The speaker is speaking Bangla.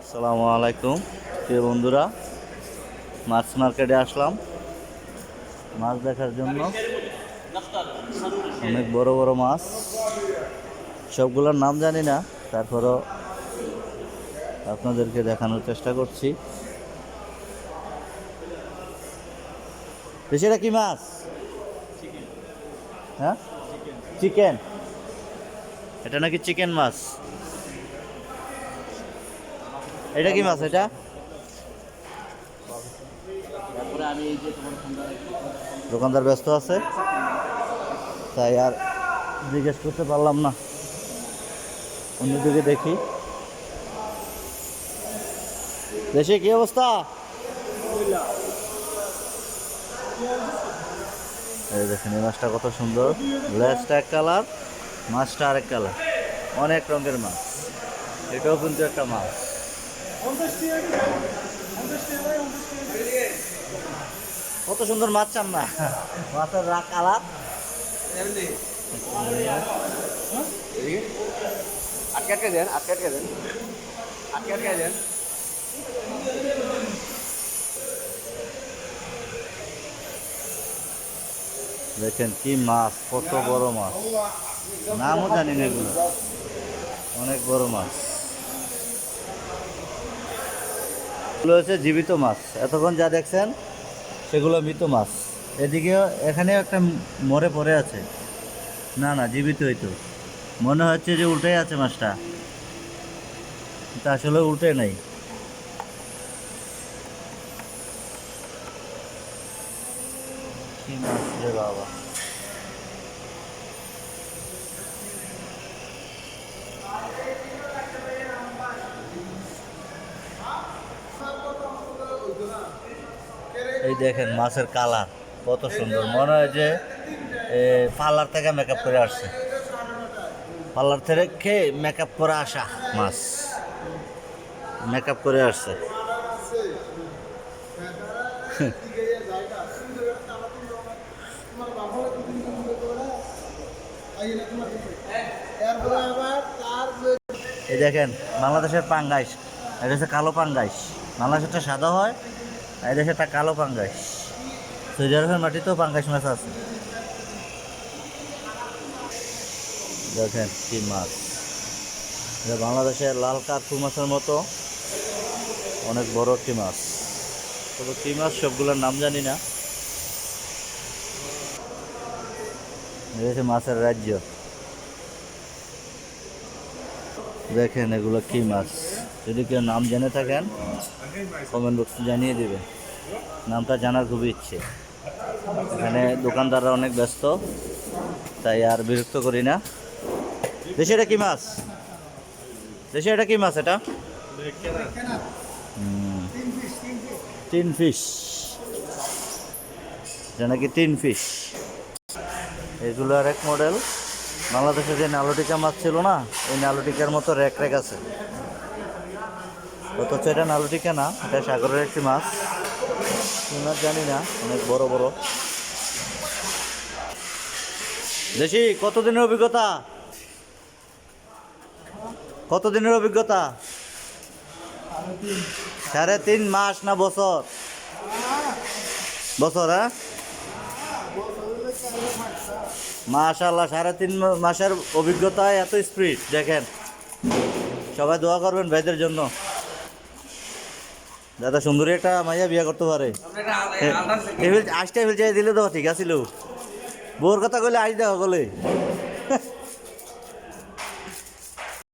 আসসালামু আলাইকুম প্রিয় বন্ধুরা, মাছ মার্কেটে আসলাম মাছ দেখার জন্য। অনেক বড় বড় মাছ, সবগুলোর নাম জানি না, তারপরও আপনাদেরকে দেখানোর চেষ্টা করছি। সেটা কি মাছ? হ্যাঁ, চিকেন। এটা নাকি চিকেন মাছ। এটা কি মাছ? এটা দোকানদার ব্যস্ত আছে, তাই আর জিজ্ঞেস করতে পারলাম না। অন্যদিকে দেখি। দেশে কি অবস্থা? এই দেখেন, এই মাছটা কত সুন্দর। লেজটা এক কালার, মাছটা আরেক কালার, অনেক রঙের মাছ। এটাও কিন্তু একটা মাছ। কত সুন্দর মাছ, চান না? মাছের কালার। আটকে দেন, আটকে দেন, আটকে দেন। দেখেন কি মাছ, কত বড় মাছ, নামও জানি না এগুলো। অনেক বড় মাছ। এগুলো হচ্ছে জীবিত মাছ। এতক্ষণ যা দেখছেন সেগুলো মৃত মাছ। এদিকেও এখানে একটা মরে পড়ে আছে। না না, জীবিতই তো মনে হচ্ছে, যে উল্টে আছে মাছটা, কিন্তু আসলে উল্টে নাই। কি মাছ রে বাবা! এই দেখেন মাছের কালার কত সুন্দর, মনে হয় যে পার্লার থেকে মেকআপ করে আসছে। পার্লার থেকে মেকআপ করে আসা মাছ, মেকআপ করে আসছে। এই দেখেন বাংলাদেশের পাঙ্গাইশ, এটা হচ্ছে কালো পাঙ্গাইশ। বাংলাদেশেরটা সাদা হয়, এই দেশেরটা কালো পাঙ্গাইশ। সৌদি আরবের মাটিতেও পাঙ্গাইশ মাছ আছে। দেখেন কি মাছ! এটা বাংলাদেশের লাল কার্পু মাছের মতো অনেক বড় একটি মাছ। তবে কি মাছ সবগুলোর নাম জানি না। এটা মাছের রাজ্য। দেখেন এগুলো কি মাছ। যদি কেউ নাম জেনে থাকেন কমেন্ট বক্সে জানিয়ে দেবেন। নামটা জানার খুবই ইচ্ছে। এখানে দোকানদাররা অনেক ব্যস্ত, তাই আর বিরক্ত করি না। দেশে এটা কি মাছ? দেশে এটা কি মাছ? এটা তিন ফিশ। এটা নাকি তিন ফিশ। এগুলো আর এক মডেল। বাংলাদেশে যে নালুটিকা মাছ ছিল না, এই নালুটিকার মতো র্যাক র্যাক আছে, অথচ এটা নালুটিকা না, এটা সাগরের একটি মাছ। কি মাছ জানি না, অনেক বড় বড়। দেশি কতদিনের অভিজ্ঞতা? কতদিনের অভিজ্ঞতা? 3.5 মাস না বছর? বছর, হ্যাঁ। মাশাআল্লাহ, 3.5 মাসের অভিজ্ঞতায় এত স্পিড। দেখেন, সবাই দোয়া করবেন ভাইদের জন্য, দাদা সুন্দরী একটা মাইয়া বিয়ে করতে পারে। আসতে ফেল চাই দিলে তো ঠিক আছিল। বউর কথা কইলে আজ দেওয়া বলে।